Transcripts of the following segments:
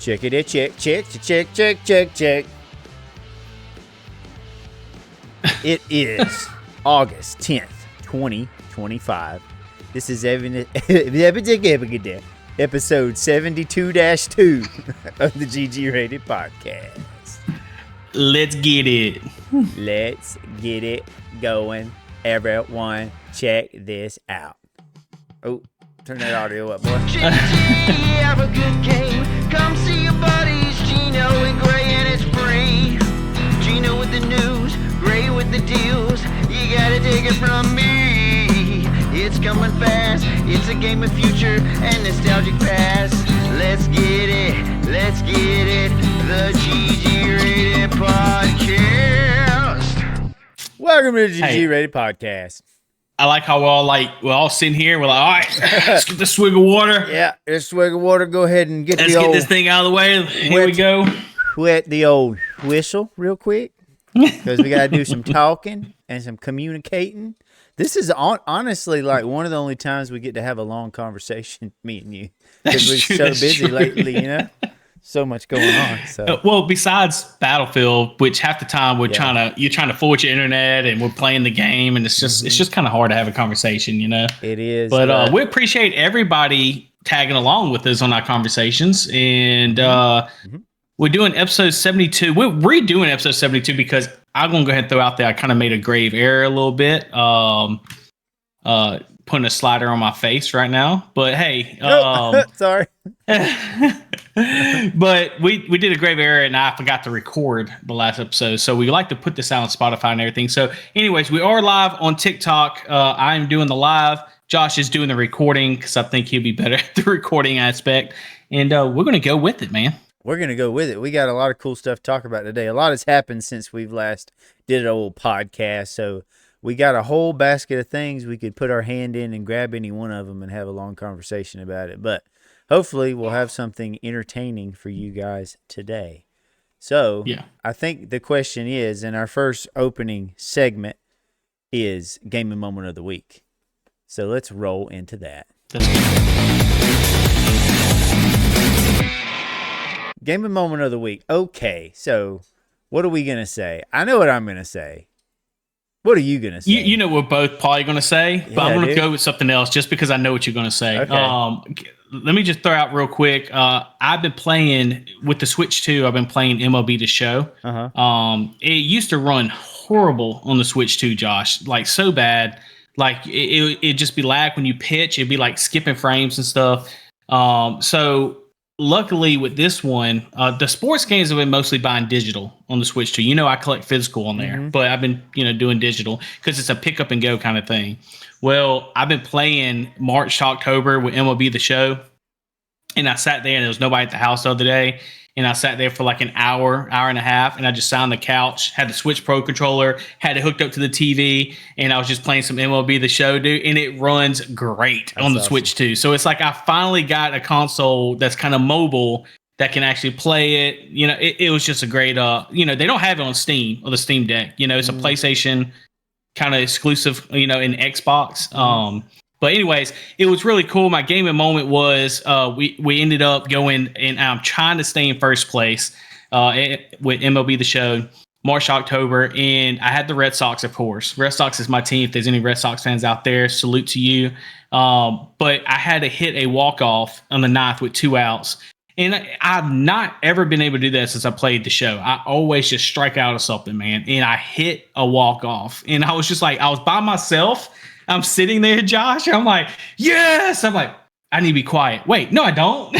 Check it, check. It is August 10th, 2025. This is episode 72-2 of the GGrated podcast. Let's get it. Let's get it going. Everyone, check this out. Oh, turn that audio up, boy. Have a good game. Come see your buddies, Gino and Gray, and it's free. Gino with the news, Gray with the deals. You gotta take it from me. It's coming fast. It's a game of future and nostalgic past. Let's get it. Let's get it. The GG-rated podcast. Welcome to the GG-rated podcast. I like how we're all sitting here. We're like, all right, let's get the swig of water. Yeah, let's swig of water. Go ahead and get Let's get this thing out of the way. Here we go. Wet the old whistle real quick because we got to do some talking and some communicating. This is honestly like one of the only times we get to have a long conversation, me and you, because we're so busy lately, you know? So much going on. So well, besides Battlefield, which half the time you're trying to fool with your internet and we're playing the game, and it's just kind of hard to have a conversation, you know. It is. But we appreciate everybody tagging along with us on our conversations, and we're doing episode 72. We're redoing episode 72 because I'm gonna go ahead and throw out there I kind of made a grave error a little bit. Putting a slider on my face right now, but hey, sorry. But we did a grave error and I forgot to record the last episode, so we like to put this out on Spotify and everything. So anyways, we are live on TikTok. I'm doing the live, Josh is doing the recording because I think he'll be better at the recording aspect, and we're gonna go with it, man. We're gonna go with it. We got a lot of cool stuff to talk about today. A lot has happened since we've last did an old podcast, so we got a whole basket of things we could put our hand in and grab any one of them and have a long conversation about it. But hopefully we'll have something entertaining for you guys today. So I think the question is, in our first opening segment, is Game and Moment of the Week. So let's roll into that. Game and Moment of the Week. Okay, so what are we going to say? I know what I'm going to say. What are you going to say? You know we're both probably going to say, but I'm going to go with something else just because I know what you're going to say. Okay. Let me just throw out real quick. I've been playing with the Switch 2. I've been playing MLB The Show. It used to run horrible on the Switch 2, Josh, like so bad. Like it'd just be lag when you pitch. It'd be like skipping frames and stuff. So luckily with this one, the sports games have been mostly buying digital on the Switch 2. You know, I collect physical on there, but I've been, doing digital because it's a pick up and go kind of thing. Well, I've been playing March to October with MLB The Show, and I sat there and there was nobody at the house the other day. And I sat there for like an hour and a half, and I just sat on the couch, had the Switch Pro controller, had it hooked up to the TV, and I was just playing some MLB The Show, dude, and it runs great on the Switch too. So it's like I finally got a console that's kind of mobile that can actually play it. It was just a great, they don't have it on Steam or the Steam Deck. It's a PlayStation kind of exclusive, in Xbox. But anyways, it was really cool. My gaming moment was we ended up going, and I'm trying to stay in first place with MLB The Show, March, October, and I had the Red Sox, of course. Red Sox is my team. If there's any Red Sox fans out there, salute to you. But I had to hit a walk-off on the ninth with 2 outs. And I've not ever been able to do that since I played the show. I always just strike out of something, man. And I hit a walk-off. And I was just like, I was by myself. I'm sitting there, Josh. I'm like, yes. I'm like, I need to be quiet. Wait, no, I don't.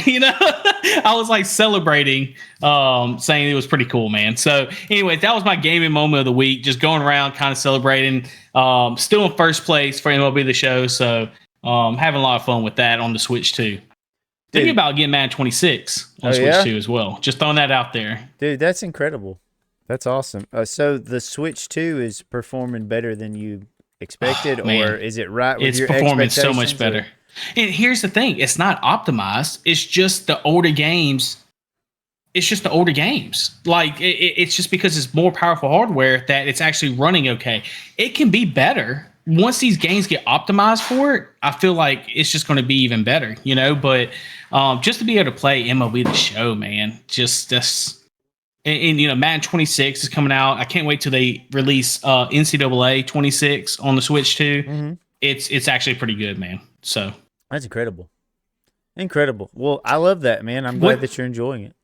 I was like celebrating, saying it was pretty cool, man. So anyway, that was my gaming moment of the week. Just going around kind of celebrating. Still in first place for MLB The Show. So having a lot of fun with that on the Switch too. Thinking about getting Madden 26 on Switch 2 as well. Just throwing that out there. Dude, that's incredible. That's awesome. So the Switch 2 is performing better than you expected, or is it right with your expectations? It's performing so much better. And here's the thing. It's not optimized. It's just the older games. Like, it's just because it's more powerful hardware that it's actually running okay. It can be better. once these games get optimized for it, I feel like it's just going to be even better, you know. But just to be able to play MLB The Show, man, just this. And you know, Madden 26 is coming out. I can't wait till they release NCAA 26 on the Switch too. Mm-hmm. It's actually pretty good, man. So that's incredible. Incredible. Well, I love that, man. I'm glad that you're enjoying it.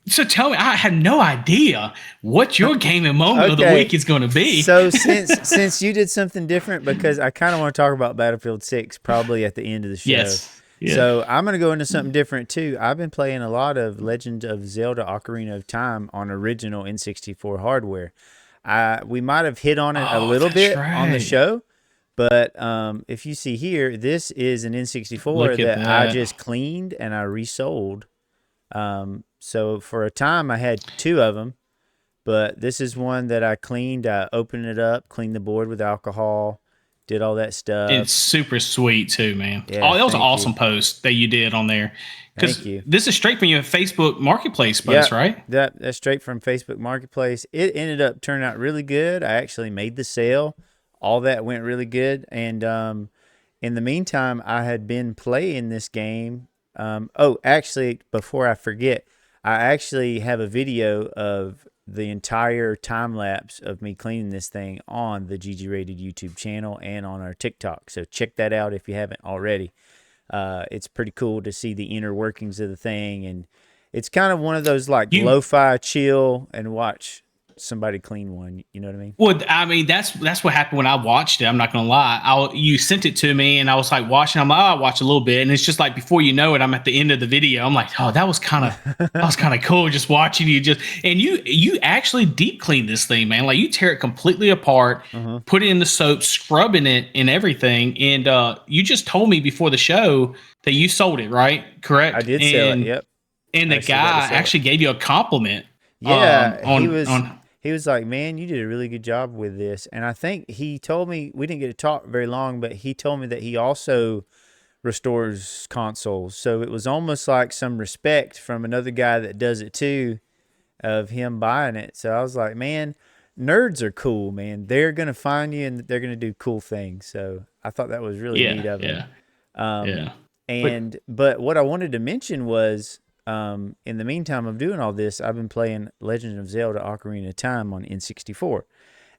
So tell me, I had no idea what your gaming moment of the week is going to be. So since you did something different, because I kind of want to talk about Battlefield 6 probably at the end of the show. Yes. Yeah. So I'm going to go into something different too. I've been playing a lot of Legend of Zelda Ocarina of Time on original N64 hardware. We might have hit on it a little bit on the show, but if you see here, this is an N64 that I just cleaned and I resold. So for a time I had 2 of them, but this is one that I cleaned. I opened it up, cleaned the board with alcohol, did all that stuff. It's super sweet too, man. Yeah, that was an awesome post that you did on there. Because this is straight from your Facebook Marketplace post, right? That's straight from Facebook Marketplace. It ended up turning out really good. I actually made the sale. All that went really good. And in the meantime, I had been playing this game. Actually, before I forget, I actually have a video of the entire time lapse of me cleaning this thing on the GGrated YouTube channel and on our TikTok. So check that out if you haven't already. It's pretty cool to see the inner workings of the thing, and it's kind of one of those like lo-fi chill and watch somebody clean one. You know what I mean? Well, I mean that's what happened when I watched it. I'm not gonna lie. You sent it to me, and I was like watching. I'm like, I watched a little bit, and it's just like before you know it, I'm at the end of the video. I'm like, oh, that was kind of cool just watching you and you actually deep clean this thing, man. Like you tear it completely apart, put it in the soap, scrubbing it and everything. And you just told me before the show that you sold it, right? Correct? I did sell it. Yep. And the guy actually gave you a compliment. Yeah, he was like, man, you did a really good job with this. And I think he told me, we didn't get to talk very long, but he told me that he also restores consoles. So it was almost like some respect from another guy that does it too, of him buying it. So I was like, man, nerds are cool, man. They're going to find you and they're going to do cool things. So I thought that was really neat of him. But what I wanted to mention was, in the meantime of doing all this, I've been playing Legend of Zelda Ocarina of Time on N64.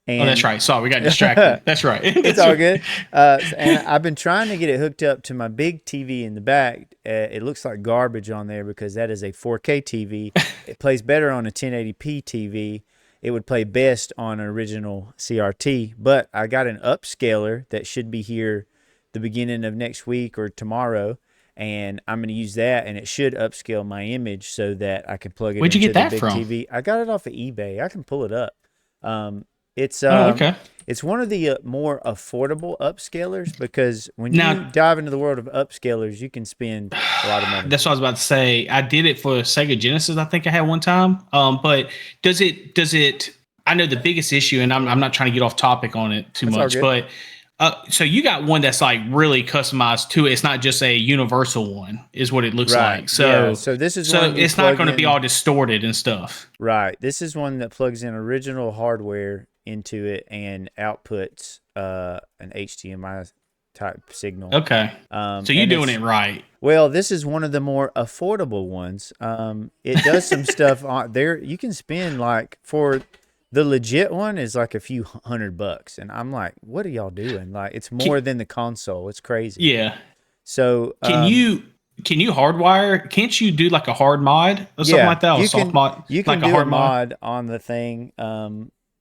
And that's right. Sorry, we got distracted. That's right. It's all good. And I've been trying to get it hooked up to my big TV in the back. It looks like garbage on there because that is a 4K TV. It plays better on a 1080p TV. It would play best on an original CRT. But I got an upscaler that should be here the beginning of next week or tomorrow. And I'm going to use that, and it should upscale my image so that I can plug it into the big TV. I got it off of eBay. I can pull it up. It's one of the more affordable upscalers because when you dive into the world of upscalers, you can spend a lot of money. That's what I was about to say. I did it for Sega Genesis. I think I had one time. But does it? I know the biggest issue, and I'm not trying to get off topic on it too much, but. So you got one that's like really customized to it. It's not just a universal one, is what it looks like. So, so this is it's not going to be all distorted and stuff. Right. This is one that plugs in original hardware into it and outputs an HDMI type signal. Okay. So you're doing it right. Well, this is one of the more affordable ones. It does some stuff on there. You can spend like for. The legit one is like a few $100, and I'm like, "What are y'all doing?" Like, it's more than the console. It's crazy. Yeah. So can you hardwire? Can't you do like a hard mod or something like that? Or soft mod? You can do a mod on the thing.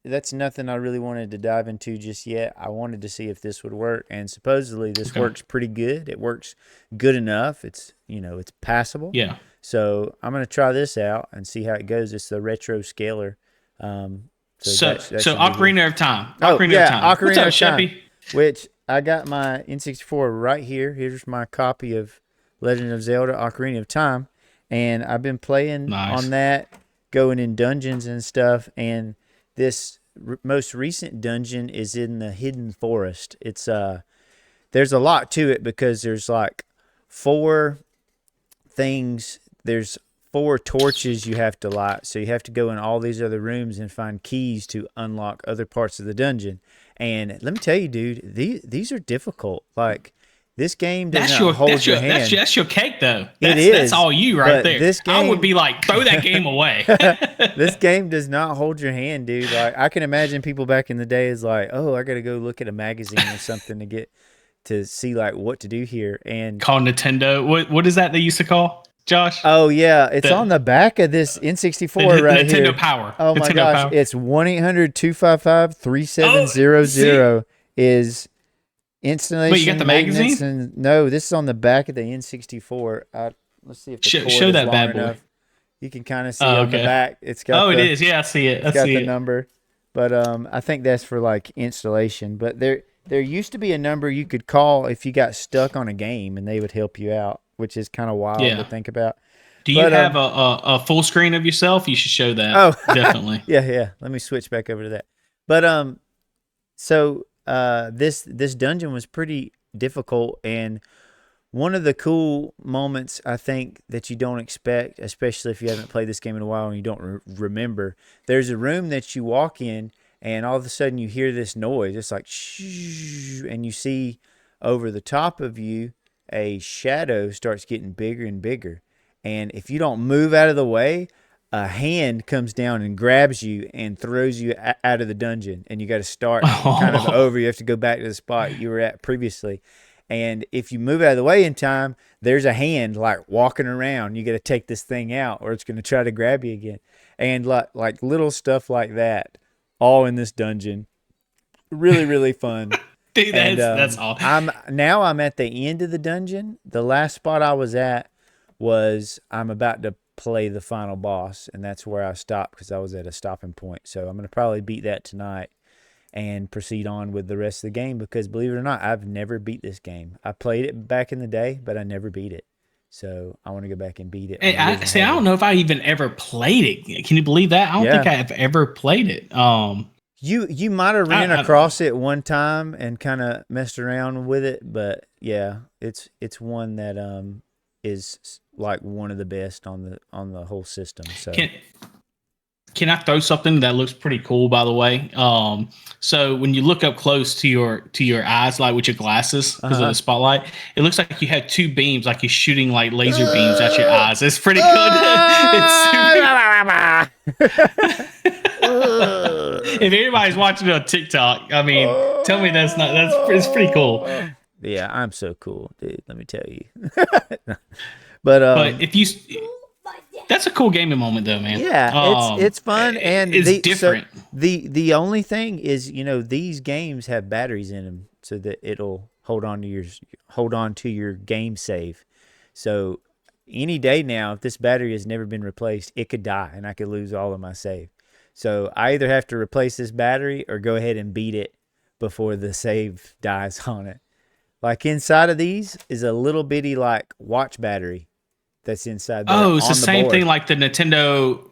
That's nothing I really wanted to dive into just yet. I wanted to see if this would work, and supposedly this works pretty good. It works good enough. It's it's passable. Yeah. So I'm gonna try this out and see how it goes. It's the retro scaler. So Ocarina of Time. Ocarina of Time. Which I got my N64 right here. Here's my copy of Legend of Zelda Ocarina of Time. And I've been playing on that, going in dungeons and stuff. And this most recent dungeon is in the Hidden Forest. It's there's a lot to it because there's like 4 things. There's 4 torches you have to light, so you have to go in all these other rooms and find keys to unlock other parts of the dungeon. And let me tell you, dude, these are difficult. Like this game does not hold your hand. That's your cake, though. That's all you right there. This game, I would be like, throw that game away. This game does not hold your hand, dude. Like I can imagine people back in the day is like, oh, I got to go look at a magazine or something to see like what to do here. And call Nintendo. What is that they used to call, Josh? Oh yeah, it's on the back of this N64 right Nintendo here. Power. Oh my gosh, Power. it's 1-800-255-3700 is installation. Wait, you got the magazine? No, this is on the back of the N64. Let's see if the cord show is that long bad boy. enough. You can kind of see on the back. It's got. It is. Yeah, I see it. It's got the number, but I think that's for like installation. But there used to be a number you could call if you got stuck on a game, and they would help you out, which is kind of wild to think about. Do you have a full screen of yourself? You should show that. Oh, definitely. Yeah. Let me switch back over to that. But so this dungeon was pretty difficult, and one of the cool moments I think that you don't expect, especially if you haven't played this game in a while and you don't remember, there's a room that you walk in, and all of a sudden you hear this noise. It's like shh, and you see over the top of you a shadow starts getting bigger and bigger. And if you don't move out of the way, a hand comes down and grabs you and throws you out of the dungeon. And you got to start kind of over. You have to go back to the spot you were at previously. And if you move out of the way in time, there's a hand like walking around. You got to take this thing out or it's going to try to grab you again. And like little stuff like that, all in this dungeon. Really, really fun. Dude, that's awesome. I'm at the end of the dungeon. The last spot I was at was I'm about to play the final boss, and that's where I stopped because I was at a stopping point. So I'm going to probably beat that tonight and proceed on with the rest of the game because, believe it or not, I've never beat this game. I played it back in the day, but I never beat it. So I want to go back and beat it. Hey, I don't know if I even ever played it. Can you believe that? I don't think I have ever played it. You might have ran across it one time and kind of messed around with it, but yeah, it's one that is like one of the best on the whole system. So can I throw something that looks pretty cool, by the way? So when you look up close to your eyes, like with your glasses because of the spotlight, it looks like you have two beams, like you're shooting like laser beams at your eyes. It's pretty good. If anybody's watching it on TikTok, I mean, tell me it's pretty cool. Yeah, I'm so cool, dude. Let me tell you. But if you, that's a cool gaming moment, though, man. Yeah, it's fun and it's different. So the only thing is, these games have batteries in them, so that it'll hold on to your game save. So any day now, if this battery has never been replaced, it could die, and I could lose all of my save. So I either have to replace this battery or go ahead and beat it before the save dies on it. Like inside of these is a little bitty like watch battery that's inside there. Oh, it's the same thing like the Nintendo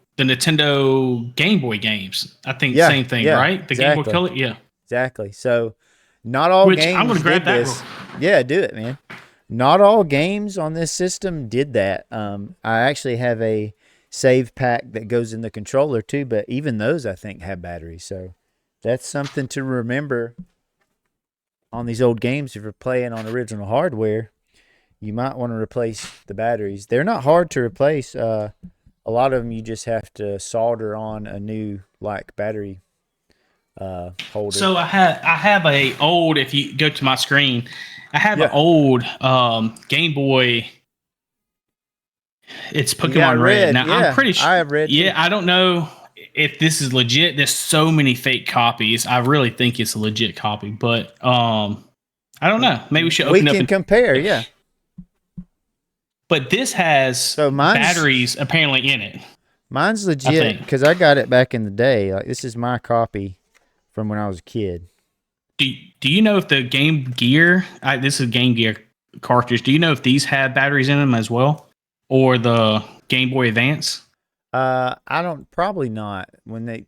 Game Boy games. I think same thing, right? The Game Boy Color, yeah. Exactly. So not all games I'm gonna grab that this. Yeah, do it, man. Not all games on this system did that. I actually have a save pack that goes in the controller too, but even those I think have batteries. So that's something to remember on these old games. If you're playing on original hardware, you might want to replace the batteries. They're not hard to replace. A lot of them you just have to solder on a new like battery holder. So I have a old, if you go to my screen, I have an old Game Boy. It's Pokemon Red. Now I'm pretty sure I have Red. Yeah, too. I don't know if this is legit. There's so many fake copies. I really think it's a legit copy, but I don't know. Maybe we should open up and compare. Yeah. But this has batteries apparently in it. Mine's legit because I got it back in the day. Like this is my copy from when I was a kid. Do you know if the Game Gear? This is a Game Gear cartridge. Do you know if these have batteries in them as well, or the Game Boy Advance? I don't. Probably not. When they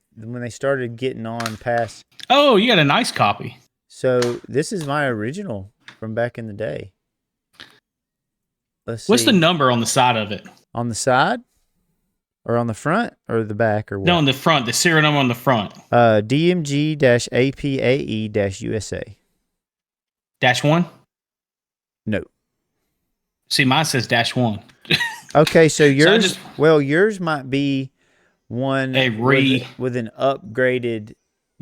started getting on past. Oh, you got a nice copy. So this is my original from back in the day. Let's see. What's the number on the side of it? On the side? Or on the front or the back or what? No, on the front. The serial number on the front. DMG-APAE-USA. -1? No. See, mine says -1. Okay, so yours. So yours might be one with an upgraded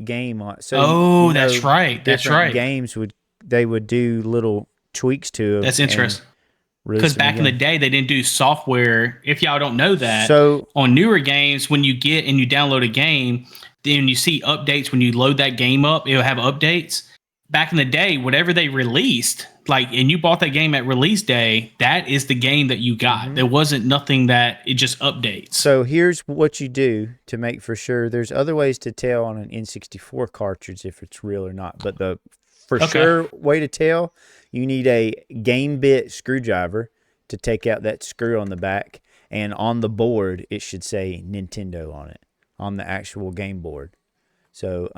game on. So that's right. That's right. Games would do little tweaks to. That's interesting. Because back in the day, they didn't do software. If y'all don't know that, so on newer games, when you get and you download a game, then you see updates when you load that game up. It'll have updates. Back in the day, whatever they released, and you bought that game at release day, that is the game that you got. Mm-hmm. There wasn't nothing that it just updates. So here's what you do to make for sure. There's other ways to tell on an N64 cartridge if it's real or not. But the sure way to tell, you need a game bit screwdriver to take out that screw on the back. And on the board, it should say Nintendo on it, on the actual game board. So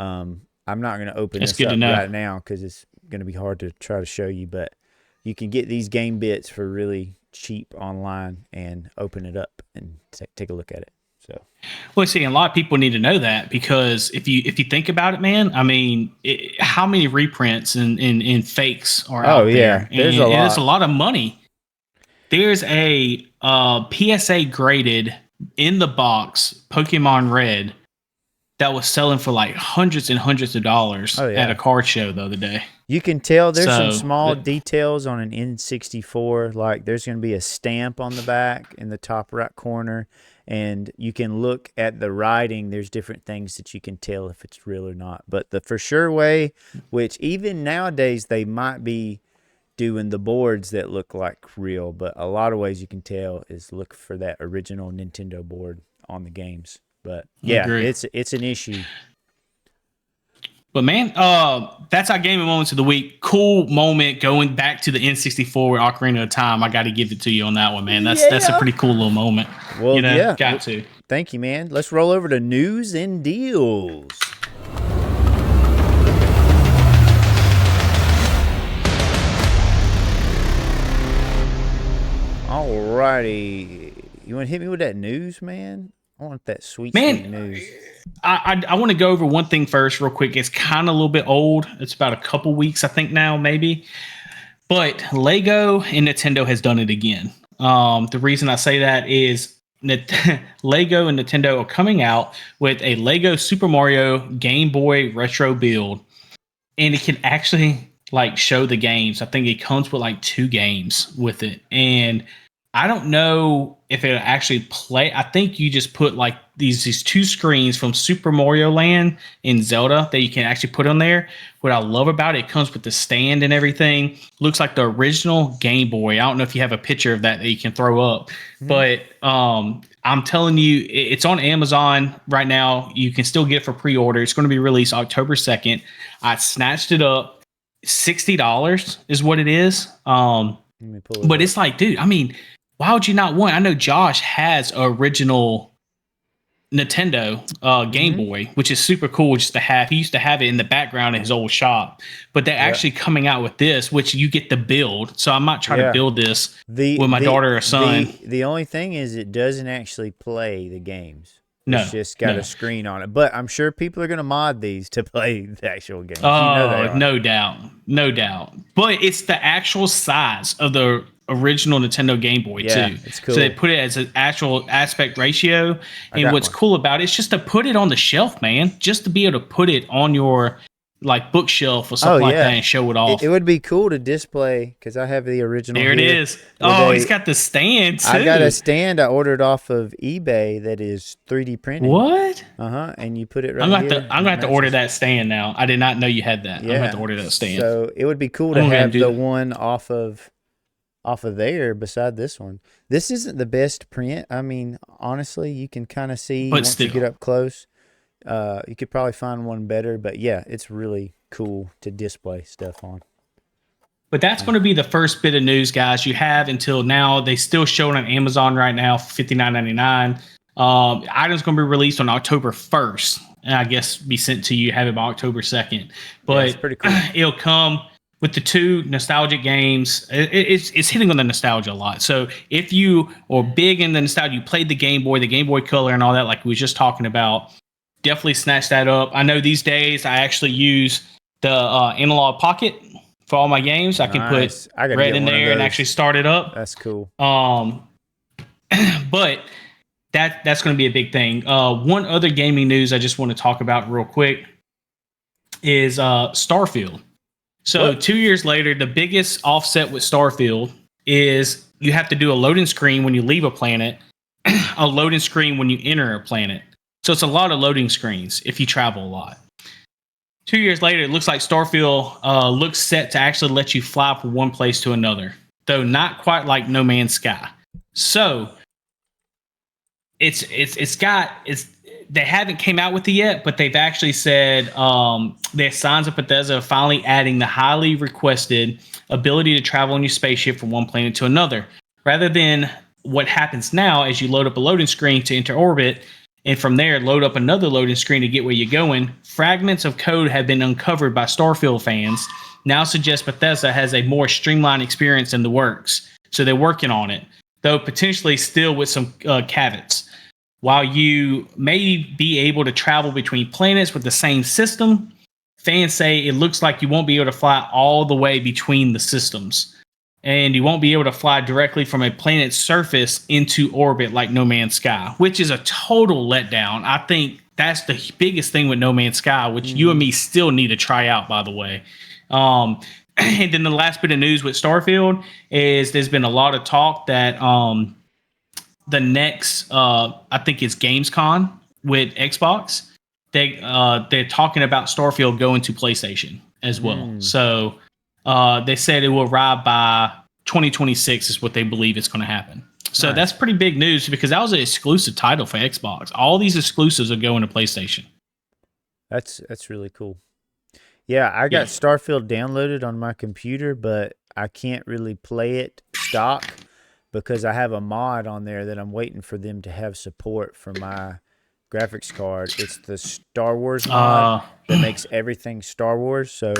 I'm not going to open this up right now because it's going to be hard to try to show you. But you can get these game bits for really cheap online and open it up and take a look at it. So, well, see, a lot of people need to know that because if you think about it, man, I mean, how many reprints and fakes are out there? There's a lot. There's a lot of money. There's a PSA graded in the box Pokemon Red that was selling for like hundreds and hundreds of dollars at a card show the other day. You can tell there's some small details on an N64, like there's going to be a stamp on the back in the top right corner, and you can look at the writing. There's different things that you can tell if it's real or not. But the for sure way, which even nowadays they might be doing the boards that look like real, but a lot of ways you can tell is look for that original Nintendo board on the games. But yeah, it's an issue. But man, that's our gaming moments of the week. Cool moment going back to the N64 with Ocarina of Time. I got to give it to you on that one, man. That's a pretty cool little moment. Well, got to. Thank you, man. Let's roll over to news and deals. Alrighty, you want to hit me with that news, man? I want that sweet news. I want to go over one thing first real quick. It's kind of a little bit old. It's about a couple weeks, I think now, maybe. But Lego and Nintendo has done it again. The reason I say that is Lego and Nintendo are coming out with a Lego Super Mario Game Boy retro build. And it can actually show the games. I think it comes with 2 games with it. And I don't know if it'll actually play. I think you just put these 2 screens from Super Mario Land and Zelda that you can actually put on there. What I love about it comes with the stand and everything. Looks like the original Game Boy. I don't know if you have a picture of that you can throw up, but I'm telling you, it's on Amazon right now. You can still get it for pre-order. It's going to be released October 2nd. I snatched it up. $60 is what it is. But it's dude, I mean, why would you not want? I know Josh has original Nintendo Game Boy, which is super cool just to have. He used to have it in the background in his old shop, but they're actually coming out with this, which you get to build. So I'm not trying to build this with my daughter or son. The only thing is it doesn't actually play the games. No, it's just got a screen on it. But I'm sure people are going to mod these to play the actual games. Oh, no doubt. No doubt. But it's the actual size of the original Nintendo Game Boy, too. It's cool. So they put it as an actual aspect ratio. And what's cool about it is just to put it on the shelf, man. Just to be able to put it on your bookshelf or something that and show it off. It would be cool to display because I have the original. There it is. Oh, he's got the stand too. I got a stand I ordered off of eBay that is 3D printed. What? And you put it right here. I'm gonna have to order that stand now. I did not know you had that. I'm gonna have to order that stand. So it would be cool to have the one off of there beside this one. This isn't the best print. I mean, honestly, you can kind of see once you get up close. You could probably find one better, but yeah, it's really cool to display stuff on. But that's going to be the first bit of news, guys. You have until now. They still show it on Amazon right now, $59.99. Items going to be released on October 1st, and I guess be sent to you. Have it by October 2nd. But it's pretty cool. It'll come with the two nostalgic games, it's hitting on the nostalgia a lot. So if you are big in the nostalgia, you played the Game Boy Color and all that, like we were just talking about, definitely snatch that up. I know these days I actually use the Analog Pocket for all my games. I can put Red in there and actually start it up. That's cool. But that's going to be a big thing. One other gaming news I just want to talk about real quick is Starfield. So 2 years later, the biggest offset with Starfield is you have to do a loading screen when you leave a planet, a loading screen when you enter a planet. So it's a lot of loading screens if you travel a lot. 2 years later, it looks like Starfield looks set to actually let you fly from one place to another, though not quite like No Man's Sky. So they haven't came out with it yet, but they've actually said their signs of Bethesda are finally adding the highly requested ability to travel in your spaceship from one planet to another, rather than what happens now as you load up a loading screen to enter orbit, and from there load up another loading screen to get where you're going. Fragments of code have been uncovered by Starfield fans, now suggest Bethesda has a more streamlined experience in the works. So they're working on it, though potentially still with some caveats. While you may be able to travel between planets with the same system, fans say it looks like you won't be able to fly all the way between the systems. And you won't be able to fly directly from a planet's surface into orbit like No Man's Sky, which is a total letdown. I think that's the biggest thing with No Man's Sky, which you and me still need to try out, by the way. And then the last bit of news with Starfield is there's been a lot of talk that the next, I think it's Gamescom with Xbox. They're talking about Starfield going to PlayStation as well. So they said it will arrive by 2026 is what they believe is going to happen. So that's pretty big news because that was an exclusive title for Xbox. All these exclusives are going to PlayStation. That's really cool. Yeah, I got Starfield downloaded on my computer, but I can't really play it stock because I have a mod on there that I'm waiting for them to have support for my graphics card. It's the Star Wars mod that makes everything Star Wars. So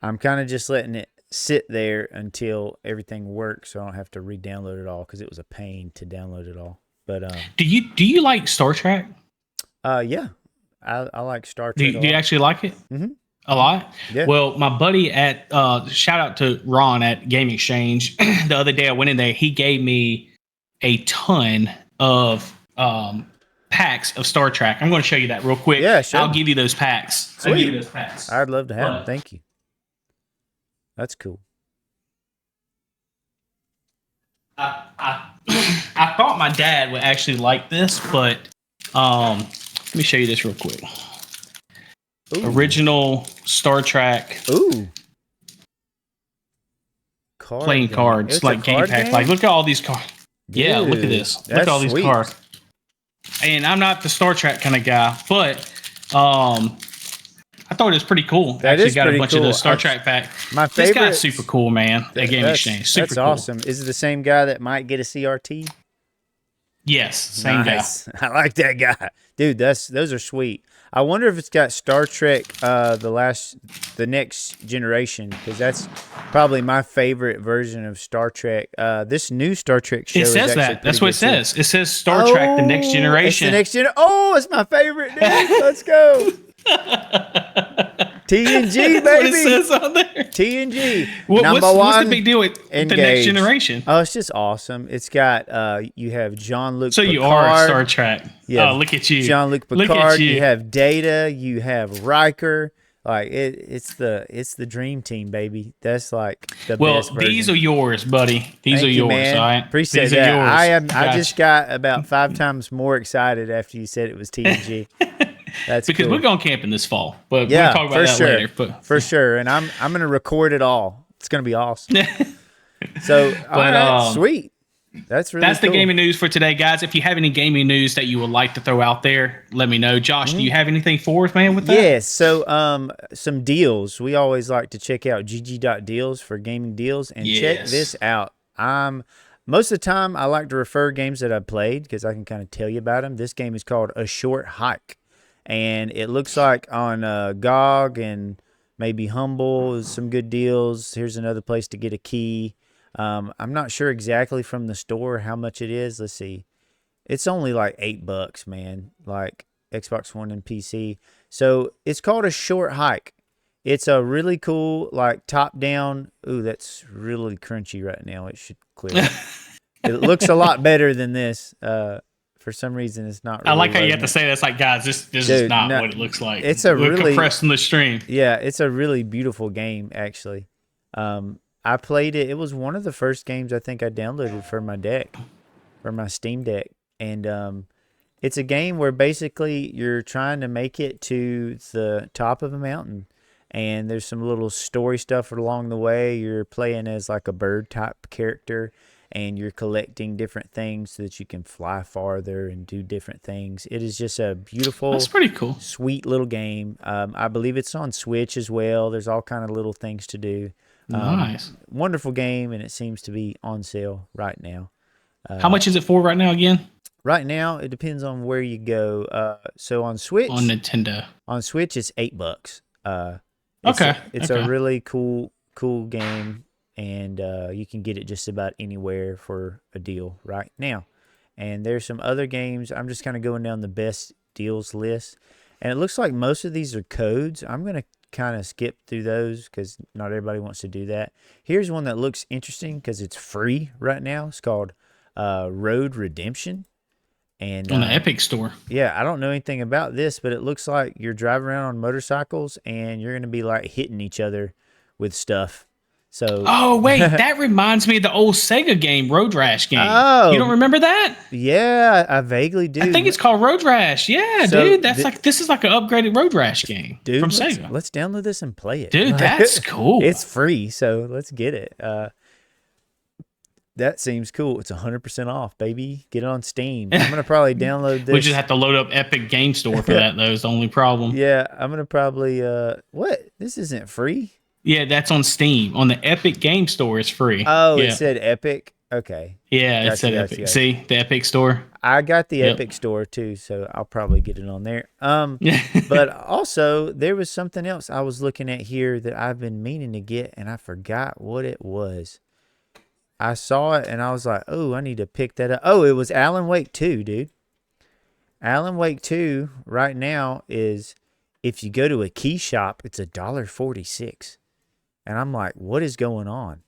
I'm kind of just letting it sit there until everything works, so I don't have to re-download it all because it was a pain to download it all. But do you like Star Trek? Yeah, I like Star Trek. Do you actually like it? Mm-hmm. A lot? Yeah. Well, my buddy at shout out to Ron at Game Exchange. The other day I went in there, he gave me a ton of packs of Star Trek. I'm going to show you that real quick. Yeah, sure. I'll give you those packs. Sweet. I'll give you those packs. I'd love to have them. Thank you. That's cool. I thought my dad would actually like this, but let me show you this real quick. Ooh. Original Star Trek. Ooh. Playing cards, like game pack. Like, look at all these cards. Yeah, look at this. Look at all these cards. And I'm not the Star Trek kind of guy, but I thought it was pretty cool. That actually is got pretty a bunch cool. of those Star Trek pack. My favorite. This guy's super cool, man. At Game Exchange, super that's cool. awesome. Is it the same guy that might get a CRT? Yes, same guy. I like that guy, dude. Those are sweet. I wonder if it's got Star Trek, the next generation, because that's probably my favorite version of Star Trek. This new Star Trek show. It says that. That's what it says. It says Star Trek: The Next Generation. It's the next gen. Oh, it's my favorite. Dude. Let's go. TNG, baby. That's what it says on there. TNG. What's the big deal with the Next Generation? Oh, it's just awesome. It's got you have Jean-Luc. So Picard. you are Star Trek. Yeah. Oh, look at you. Jean-Luc Picard. You have Data. You have Riker. Like it's the dream team, baby. That's like the best version. These are yours, buddy. These are yours. Man. All right. Appreciate that. I just got about 5 times more excited after you said it was TNG. That's because cool. we're going camping this fall, but we'll talk about that later. But for sure, and I'm gonna record it all. It's gonna be awesome. So, all right, sweet. That's cool. The gaming news for today, guys. If you have any gaming news that you would like to throw out there, let me know. Josh, do you have anything for us, man? With that? Yes. So, some deals. We always like to check out GG.deals for gaming deals, and check this out. Most of the time, I like to refer games that I've played because I can kind of tell you about them. This game is called A Short Hike. And it looks like on GOG and maybe Humble is some good deals. Here's another place to get a key. I'm not sure exactly from the store how much it is. Let's see. It's only like $8, man. Like Xbox One and PC. So it's called A Short Hike. It's a really cool, like, top-down. Ooh, that's really crunchy right now. It should clear up. It looks a lot better than this. For some reason, it's not really I like how you have loading to say that's like, guys, this Dude, is not no, what it looks like. it's a We're really- compressing the stream. Yeah, it's a really beautiful game, actually. I played it. It was one of the first games I think I downloaded for my deck, for my Steam Deck. And it's a game where basically you're trying to make it to the top of a mountain. And there's some little story stuff along the way. You're playing as like a bird type character, and you're collecting different things so that you can fly farther and do different things. It is just a beautiful, That's pretty cool. sweet little game. I believe it's on Switch as well. There's all kind of little things to do. Nice. Wonderful game, and it seems to be on sale right now. How much is it for right now again? Right now, it depends on where you go. So on Switch, On Nintendo. it's $8. Okay. It's a really cool game, and you can get it just about anywhere for a deal right now. And there's some other games. I'm just kind of going down the best deals list, and it looks like most of these are codes. I'm going to kind of skip through those because not everybody wants to do that. Here's one that looks interesting because it's free right now. It's called Road Redemption. And On the Epic Store. yeah, I don't know anything about this, but it looks like you're driving around on motorcycles and you're going to be like hitting each other with stuff. So Oh, wait. That reminds me of the old Sega game, Road Rash game. Oh. You don't remember that? yeah, I vaguely do. I think it's called Road Rash. Yeah, So dude. This is like an upgraded Road Rash game Dude, from let's, Sega. let's download this and play it. Dude, that's cool. It's free, so let's get it. That seems cool. It's 100% off, baby. Get it on Steam. I'm going to probably download this. We just have to load up Epic Game Store for that, though, is the only problem. Yeah, I'm going to probably... what? This isn't free? Yeah, that's on Steam. On the Epic Game Store, it's free. Oh, yeah. It said Epic? Okay. Yeah, it Gotcha, said gotcha, Epic. gotcha. See, the Epic Store. I got the Yep. Epic Store too, so I'll probably get it on there. But also there was something else I was looking at here that I've been meaning to get, and I forgot what it was. I saw it and I was like, oh, I need to pick that up. Oh, it was Alan Wake 2, dude. Alan Wake 2 right now is, if you go to a key shop, it's $1.46. And I'm like, what is going on?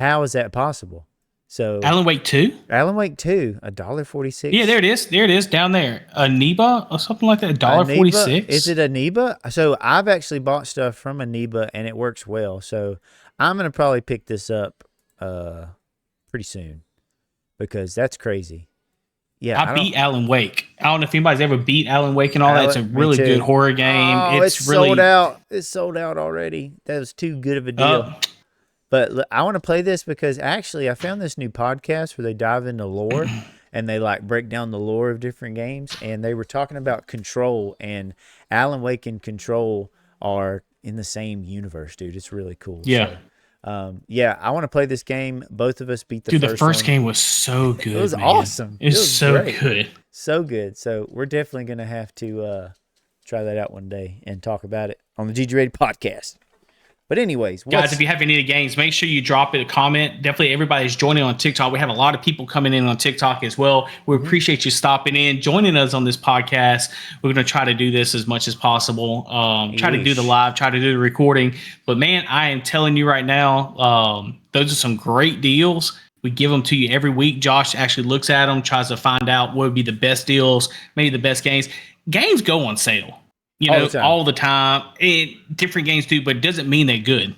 How is that possible? So Alan Wake 2? Alan Wake 2, $1.46. Yeah, there it is. There it is down there. Aniba or something like that. Aniba? $1.46. Is it Aniba? So I've actually bought stuff from Aniba and it works well. So I'm going to probably pick this up pretty soon because that's crazy. Yeah, I beat Alan Wake. I don't know if anybody's ever beat Alan Wake and all that. It's a Me really too. good horror game. Oh, it's really sold out. It's sold out already. That was too good of a deal. But I want to play this because actually I found this new podcast where they dive into lore and they like break down the lore of different games. And they were talking about Control, and Alan Wake and Control are in the same universe, dude. It's really cool. Yeah. So, yeah, I want to play this game. Both of us beat the Dude, first the first one. game was so good. It was man. awesome. It was, It was so great. good. So good. So we're definitely going to have to try that out one day and talk about it on the GGrated podcast. But anyways, Guys, if you have any of the games, make sure you drop it a comment. Definitely everybody's joining on TikTok. We have a lot of people coming in on TikTok as well. We appreciate you stopping in, joining us on this podcast. We're going to try to do this as much as possible. Try to do the live, try to do the recording. But man, I am telling you right now, those are some great deals. We give them to you every week. Josh actually looks at them, tries to find out what would be the best deals, maybe the best games. Games go on sale. You know, all the time. Different games do, but it doesn't mean they're good.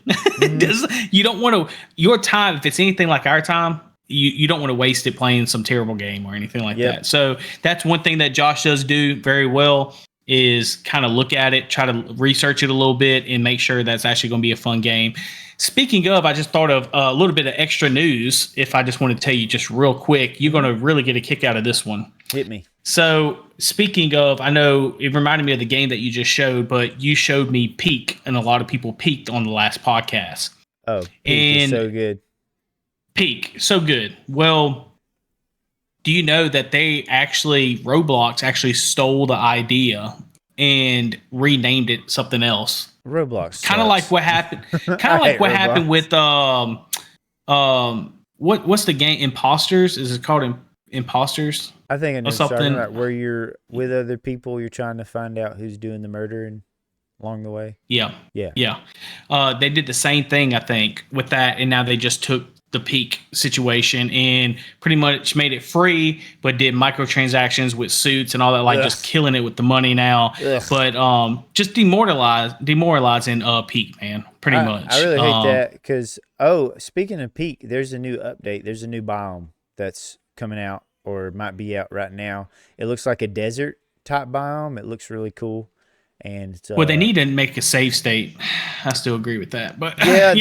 You don't want to, your time, if it's anything like our time, you don't want to waste it playing some terrible game or anything like that. So that's one thing that Josh does do very well, is kind of look at it, try to research it a little bit and make sure that's actually going to be a fun game. Speaking of, I just thought of a little bit of extra news. If I just want to tell you just real quick, you're going to really get a kick out of this one. Hit me. So speaking of, I know it reminded me of the game that you just showed, but you showed me Peak, and a lot of people peaked on the last podcast. Oh, Peak is so good. Peak, so good. Well, do you know that Roblox actually stole the idea and renamed it something else? Roblox. Kind of like what happened. Kind of like what happened with what's the game? Imposters? Is it called Imposters? I think I know or something about where you're with other people. You're trying to find out who's doing the murdering along the way. Yeah. Yeah. Yeah. They did the same thing, I think, with that, and now they just took the Peak situation and pretty much made it free, but did microtransactions with suits and all that, like just killing it with the money now. Ugh. But just demoralizing Peak, man, pretty much. I really hate that because speaking of Peak, there's a new update. There's a new biome that's coming out or might be out right now. It looks like a desert type biome. It looks really cool. And well, they need to make a save state. I still agree with that, but yeah,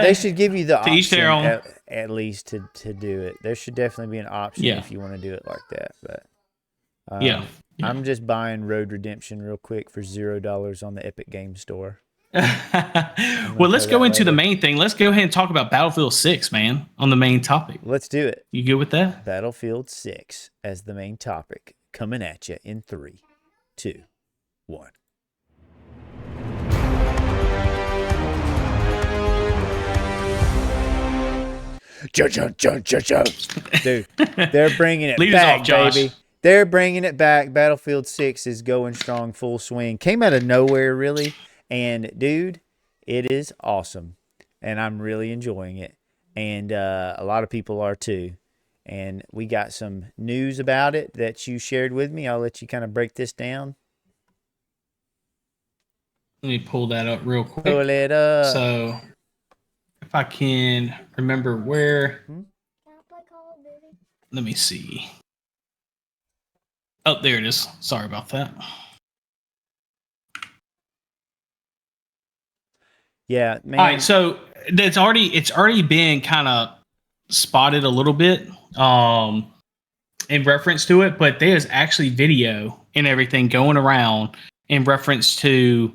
they should give you the option each their own. At least to do it. There should definitely be an option if you want to do it like that. But yeah. I'm just buying Road Redemption real quick for $0 on the Epic Game Store. Well, let's go into the main thing. Let's go ahead and talk about Battlefield 6, man, on the main topic. Let's do it. You good with that? Battlefield 6 as the main topic, coming at you in 3, 2, 1. Dude, they're bringing it back, baby. They're bringing it back. Battlefield 6 is going strong, full swing. Came out of nowhere, really. And, dude, it is awesome. And I'm really enjoying it. And a lot of people are, too. And we got some news about it that you shared with me. I'll let you kind of break this down. Let me pull that up real quick. Pull it up. So, if I can remember where. Let me see. Oh, there it is. Sorry about that. Yeah, man. All right, so it's already been kind of spotted a little bit in reference to it, but there's actually video and everything going around in reference to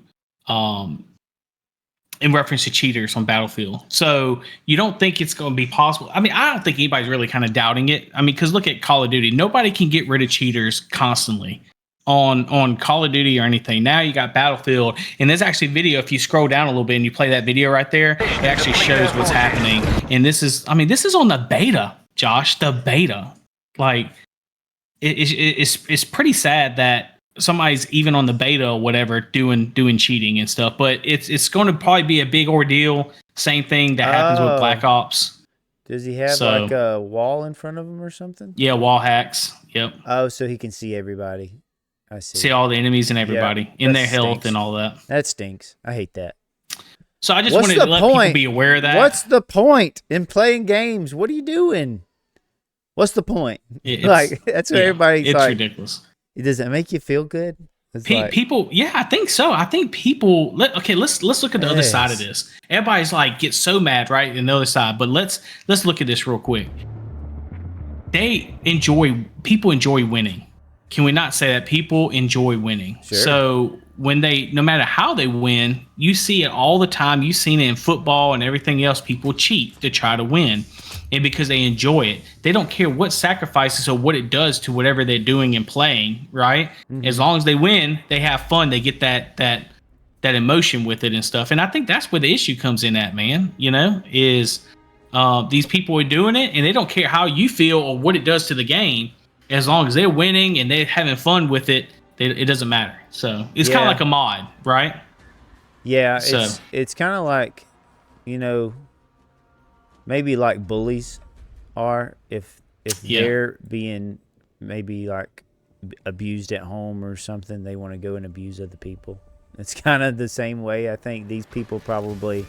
cheaters on Battlefield. So you don't think it's going to be possible? I mean, I don't think anybody's really kind of doubting it. I mean, because look at Call of Duty. Nobody can get rid of cheaters constantly on Call of Duty or anything. Now you got Battlefield, and there's actually video. If you scroll down a little bit and you play that video right there, it actually shows what's happening. And this is on the beta, Josh, the beta. Like, it's pretty sad that somebody's even on the beta or whatever doing cheating and stuff, but it's going to probably be a big ordeal. Same thing that happens with Black Ops. Does he have like a wall in front of him or something? Yeah, wall hacks. Yep. Oh, so he can see everybody. I see. See all the enemies and everybody in their health and all that. That stinks. I hate that. So I just wanted to let people be aware of that. What's the point in playing games? What are you doing? What's the point? Like, that's what everybody's it's like. It's ridiculous. Does it make you feel good? People, yeah, I think so. I think people. Let's look at the other side of this. Everybody's like gets so mad, right? And the other side, but let's look at this real quick. People enjoy winning. Can we not say that people enjoy winning? Sure. So when no matter how they win, you see it all the time. You've seen it in football and everything else. People cheat to try to win. And because they enjoy it, they don't care what sacrifices or what it does to whatever they're doing and playing, right? Mm-hmm. As long as they win, they have fun. They get that emotion with it and stuff. And I think that's where the issue comes in at, man, is these people are doing it and they don't care how you feel or what it does to the game. As long as they're winning and they're having fun with it, it doesn't matter. So it's kind of like a mod, right? Yeah, it's kind of like, maybe like bullies are if they're being maybe like abused at home or something, they want to go and abuse other people. It's kind of the same way. I think these people probably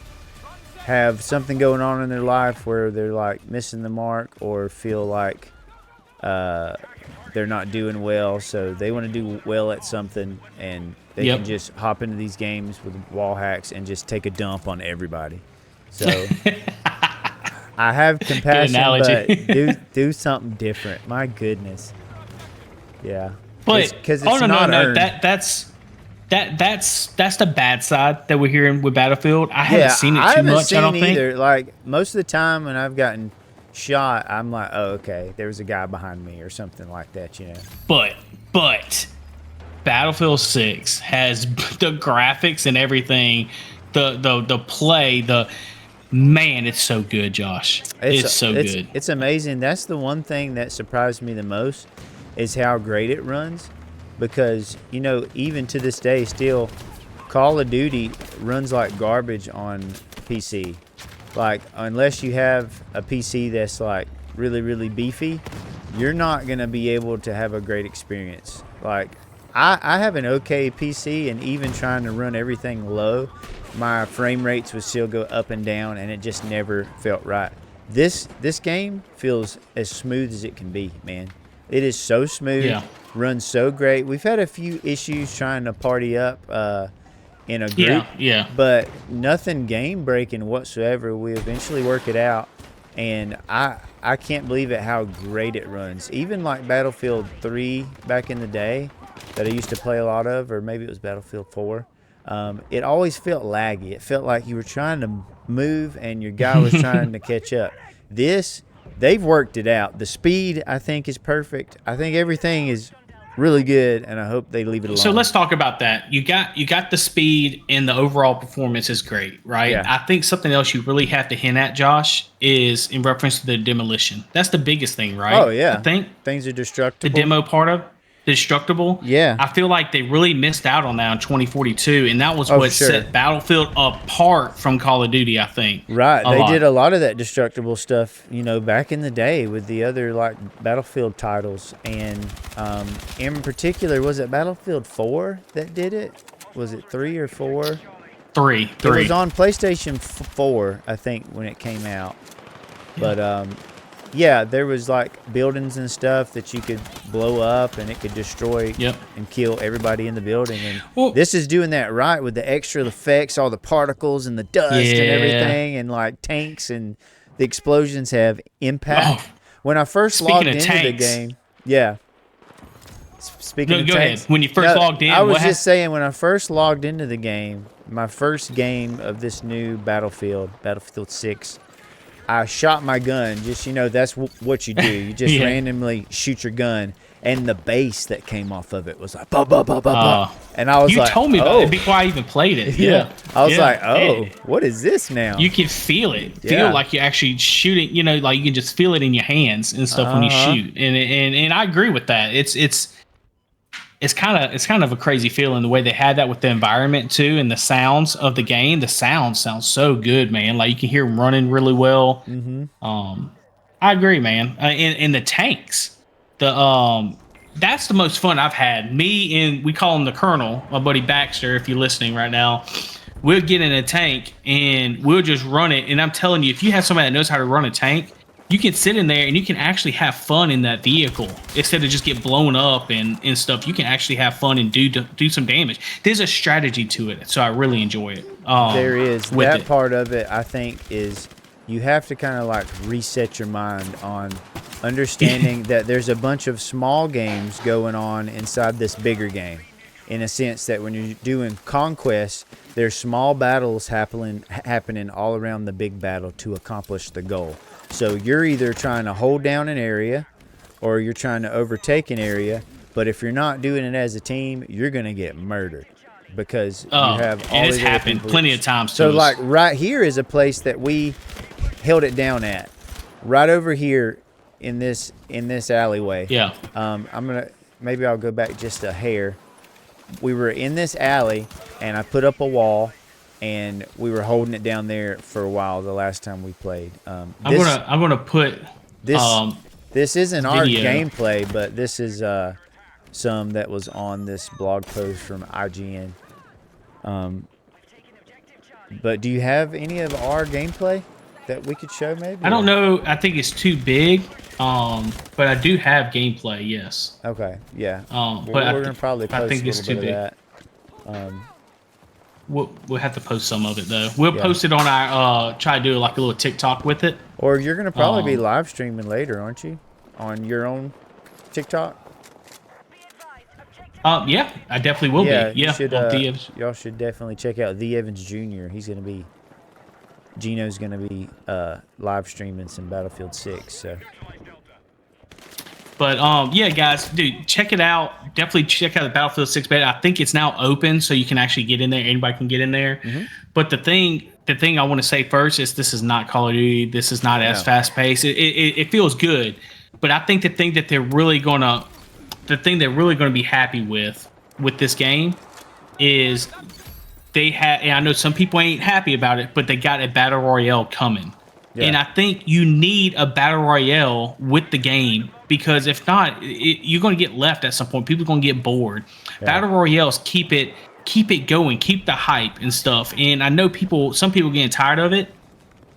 have something going on in their life where they're like missing the mark or feel like they're not doing well, so they want to do well at something, and they can just hop into these games with wall hacks and just take a dump on everybody. So I have compassion, but do something different. My goodness. Yeah. But because it's not earned. That's the bad side that we're hearing with Battlefield. I haven't seen it too much. I don't think either. Like most of the time when I've gotten shot, I'm like, oh, okay, there was a guy behind me or something like that, But Battlefield 6 has the graphics and everything, the play, man, it's so good, Josh. It's so good. It's amazing. That's the one thing that surprised me the most is how great it runs, because even to this day, still, Call of Duty runs like garbage on PC. Like, unless you have a PC that's like really, really beefy, you're not gonna be able to have a great experience. Like, I have an okay PC, and even trying to run everything low, my frame rates would still go up and down, and it just never felt right. This game feels as smooth as it can be, man. It is so smooth, runs so great. We've had a few issues trying to party up in a group, but nothing game breaking whatsoever. We eventually work it out, and I can't believe it how great it runs. Even like Battlefield 3 back in the day that I used to play a lot of, or maybe it was Battlefield 4. It always felt laggy. It felt like you were trying to move and your guy was trying to catch up. They've worked it out. The speed, I think, is perfect. I think everything is really good, and I hope they leave it alone. So let's talk about that. You got the speed, and the overall performance is great, right? Yeah. I think something else you really have to hint at, Josh, is in reference to the demolition. That's the biggest thing, right? Oh, yeah. I think things are destructible. The demo part of destructible. Yeah. I feel like they really missed out on that in 2042, and that was what set Battlefield apart from Call of Duty, I think. Right. They did a lot of that destructible stuff, back in the day with the other like Battlefield titles. And in particular, was it Battlefield 4 that did it? Was it 3 or 4? 3. It was on PlayStation 4, I think, when it came out. But yeah, there was like buildings and stuff that you could blow up, and it could destroy and kill everybody in the building. And this is doing that right with the extra effects, all the particles and the dust and everything, and like tanks, and the explosions have impact. When I first logged into the game, Speaking of go tanks, ahead. When you first logged in, I was just saying, when I first logged into the game, my first game of this new Battlefield 6. I shot my gun. Just, that's what you do. You just randomly shoot your gun, and the bass that came off of it was like, bah, bah, bah, bah, bah. And I was like, you told me about it before I even played it. Yeah. I was like, what is this now? You can feel it. Feel like you're actually shooting, like you can just feel it in your hands and stuff when you shoot. And I agree with that. It's kind of a crazy feeling the way they had that with the environment too, and the sounds of the game. The sound sounds so good, man. Like you can hear them running really well. I agree, man. And the tanks, that's the most fun I've had. Me and we call him the Colonel, my buddy Baxter. If you're listening right now, we'll get in a tank and we'll just run it. And I'm telling you, if you have somebody that knows how to run a tank, you can sit in there and you can actually have fun in that vehicle instead of just get blown up and stuff. You can actually have fun and do some damage. There's a strategy to it, so I really enjoy it. There is. That part of it, I think, is you have to kind of like reset your mind on understanding that there's a bunch of small games going on inside this bigger game. In a sense that when you're doing conquest, there's small battles happening all around the big battle to accomplish the goal. So you're either trying to hold down an area or you're trying to overtake an area. But if you're not doing it as a team, you're going to get murdered because you have all these other happened plenty of times. So like right here is a place that we held it down at. Right over here in this alleyway. Yeah. Maybe I'll go back just a hair. We were in this alley and I put up a wall. And we were holding it down there for a while the last time we played. I'm gonna put this. This isn't our gameplay, but this is some that was on this blog post from IGN. But do you have any of our gameplay that we could show? Maybe I don't know. I think it's too big. But I do have gameplay. Yes. Okay. Yeah. But we're gonna probably post I think it's too big. That. We'll have to post some of it though. We'll post it on our try to do like a little TikTok with it. Or you're gonna probably be live streaming later, aren't you? On your own TikTok? Yeah, I definitely will be. Yeah, y'all should definitely check out The Evans Jr. Gino's gonna be live streaming some Battlefield 6. So But yeah, guys, dude, check it out. Definitely check out the Battlefield 6 beta. I think it's now open, so you can actually get in there. Anybody can get in there. But the thing I want to say first is this is not Call of Duty. This is not as fast paced. It feels good, but I think the thing they're really gonna be happy with this game is they had. And I know some people ain't happy about it, but they got a battle royale coming. Yeah. And I think you need a battle royale with the game, because if not, you're going to get left at some point. People are going to get bored. Yeah. Battle royales keep it going, keep the hype and stuff. And I know some people getting tired of it.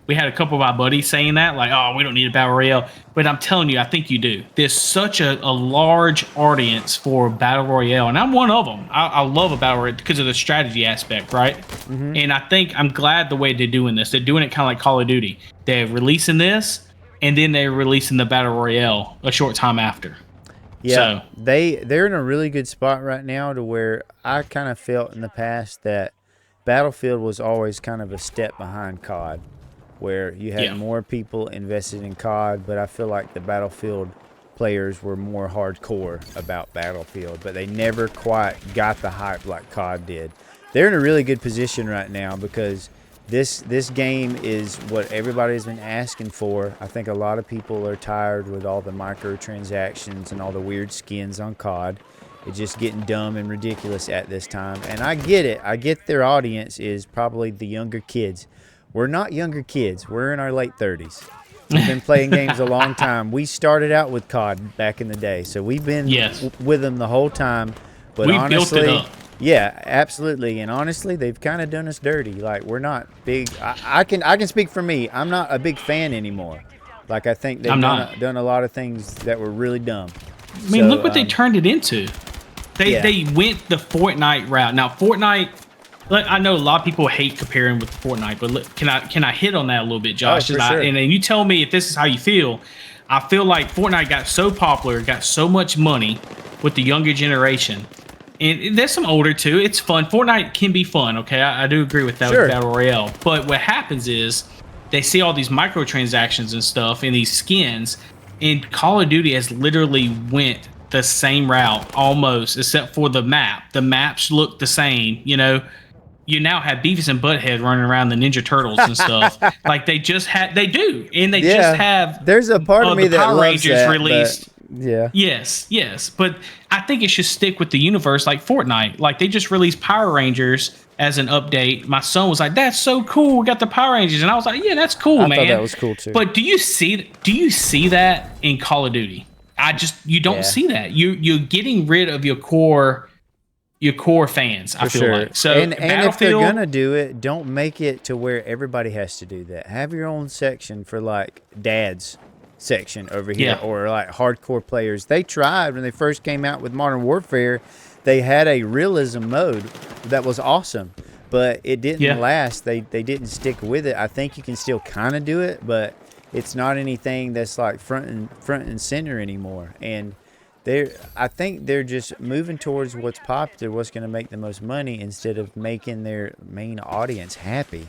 We had a couple of our buddies saying that, like, oh, we don't need a battle royale. But I'm telling you, I think you do. There's such a large audience for battle royale, and I'm one of them. I love a battle royale because of the strategy aspect, right? And I think I'm glad the way they're doing this. They're doing it kind of like Call of Duty. They're releasing this, and then they're releasing the battle royale a short time after. Yeah, so they're in a really good spot right now, to where I kind of felt in the past that Battlefield was always kind of a step behind COD, where you had more people invested in COD, but I feel like the Battlefield players were more hardcore about Battlefield, but they never quite got the hype like COD did. They're in a really good position right now, because this game is what everybody's been asking for. I think a lot of people are tired with all the microtransactions and all the weird skins on COD. It's just getting dumb and ridiculous at this time, and I get it. I get their audience is probably the younger kids. We're not younger kids. We're in our late 30s. We've been playing games a long time. We started out with COD back in the day, so we've been with them the whole time. But we honestly, built it up. Yeah, absolutely. And honestly, they've kind of done us dirty. Like, we're not big. I can speak for me. I'm not a big fan anymore. Like, I think they've done a lot of things that were really dumb. I mean, look what they turned it into. They went the Fortnite route. Now, Fortnite. I know a lot of people hate comparing with Fortnite, but can I hit on that a little bit, Josh? Oh, for sure. And then you tell me if this is how you feel. I feel like Fortnite got so popular, got so much money with the younger generation. And there's some older too. It's fun. Fortnite can be fun, okay? I do agree with that with Battle Royale. But what happens is they see all these microtransactions and stuff and these skins, and Call of Duty has literally went the same route almost, except for the map. The maps look the same, you know. You now have Beavis and Butthead running around the Ninja Turtles and stuff. Like they just do, and they just have. There's a part of me the that Power loves Rangers that, released. Yeah. Yes, but I think it should stick with the universe like Fortnite. Like they just released Power Rangers as an update. My son was like, "That's so cool! We got the Power Rangers," and I was like, "Yeah, that's cool, man." I thought that was cool too. But do you see that in Call of Duty? You don't see that. You're getting rid of your core fans. I feel like so. And if they're gonna do it, don't make it to where everybody has to do that. Have your own section for like dads section over here, or like hardcore players. They tried when they first came out with Modern Warfare. They had a realism mode that was awesome, but it didn't last. They didn't stick with it. I think you can still kind of do it, but it's not anything that's like front and center anymore. And I think they're just moving towards what's popular, what's going to make the most money, instead of making their main audience happy.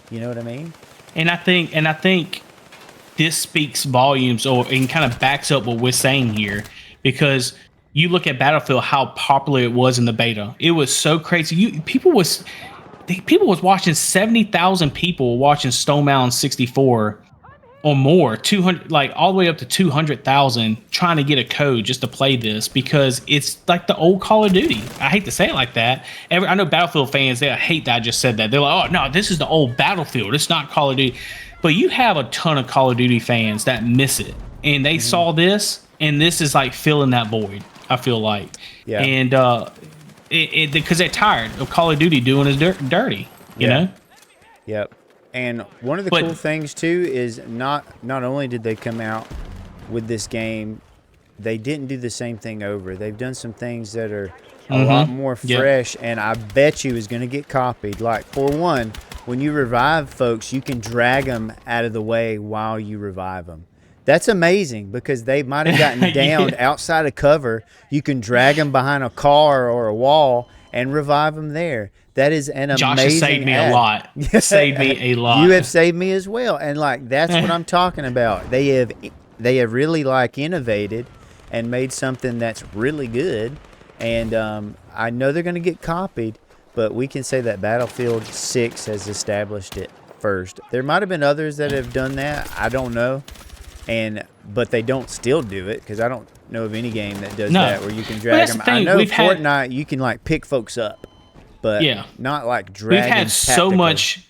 You know what I mean? And I think this speaks volumes, and kind of backs up what we're saying here, because you look at Battlefield, how popular it was in the beta. It was so crazy. People was watching 70,000 people watching Stone Mountain 64. Or more, 200, like all the way up to 200,000, trying to get a code just to play this, because it's like the old Call of Duty. I hate to say it like that. I know Battlefield fans, they hate that I just said that. They're like, "Oh no, this is the old Battlefield. It's not Call of Duty." But you have a ton of Call of Duty fans that miss it, and they saw this, and this is like filling that void. I feel like, and because they're tired of Call of Duty doing us dirty, you know. Yep. And one of the cool things too is not only did they come out with this game, they didn't do the same thing over. They've done some things that are a lot more fresh, and I bet you is going to get copied. Like, for one, when you revive folks, you can drag them out of the way while you revive them. That's amazing, because they might have gotten downed outside of cover. You can drag them behind a car or a wall and revive them there. That is an amazing Josh has saved me a lot. Saved me a lot. You have saved me as well. And like, that's what I'm talking about. They have really like innovated and made something that's really good. And I know they're going to get copied, but we can say that Battlefield 6 has established it first. There might have been others that have done that. I don't know. But they don't still do it, because I don't know of any game that does that where you can drag them. I know Fortnite, you can like pick folks up, but not like drag. We've had so much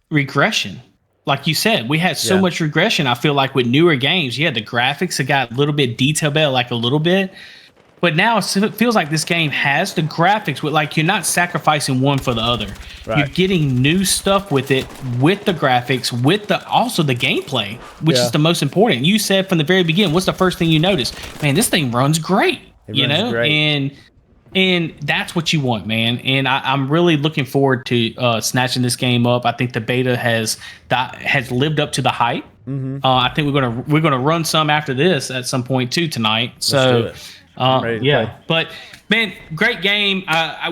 regression. Like you said, we had so much regression. I feel like with newer games, the graphics have got a little bit detail better, like a little bit. But now it feels like this game has the graphics with, like, you're not sacrificing one for the other. Right. You're getting new stuff with it, with the graphics, with also the gameplay, which is the most important. You said from the very beginning, what's the first thing you notice? Man, this thing runs great. It runs great. And that's what you want, man. And I'm really looking forward to snatching this game up. I think the beta has lived up to the hype. Mm-hmm. I think we're gonna run some after this at some point too tonight. So. But man, great game.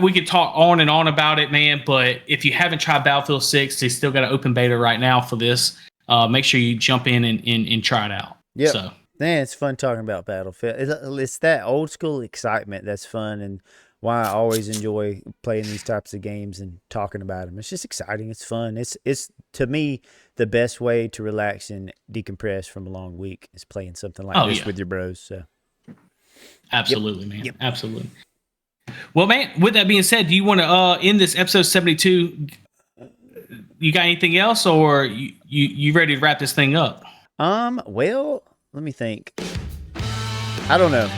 We could talk on and on about it, man. But if you haven't tried Battlefield 6, they still got an open beta right now for this. Make sure you jump in and try it out. Yeah, so. Man, it's fun talking about Battlefield. It's that old school excitement that's fun, and why I always enjoy playing these types of games and talking about them. It's just exciting. It's fun. It's to me the best way to relax and decompress from a long week is playing something like this with your bros. So. Absolutely, man. Yep. Absolutely. Well, man, with that being said, do you want to end this episode 72? You got anything else, or you ready to wrap this thing up? Well, let me think. I don't know.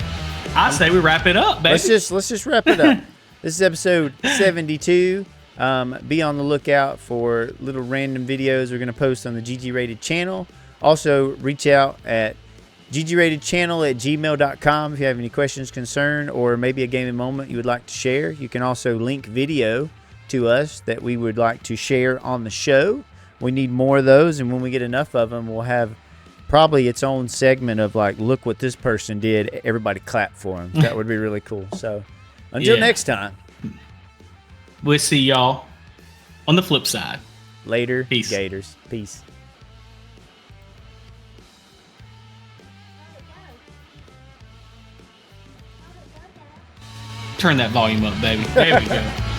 I say we wrap it up, baby. Let's just wrap it up. This is episode 72. Be on the lookout for little random videos we're going to post on the GGrated channel. Also, reach out at GGratedChannel@gmail.com if you have any questions, concern, or maybe a gaming moment you would like to share. You can also link video to us that we would like to share on the show. We need more of those, and when we get enough of them, we'll have probably its own segment of like, look what this person did. Everybody clap for him. That would be really cool. So until next time, we'll see y'all on the flip side. Later, Peace. Gators. Peace. Turn that volume up, baby. There we go.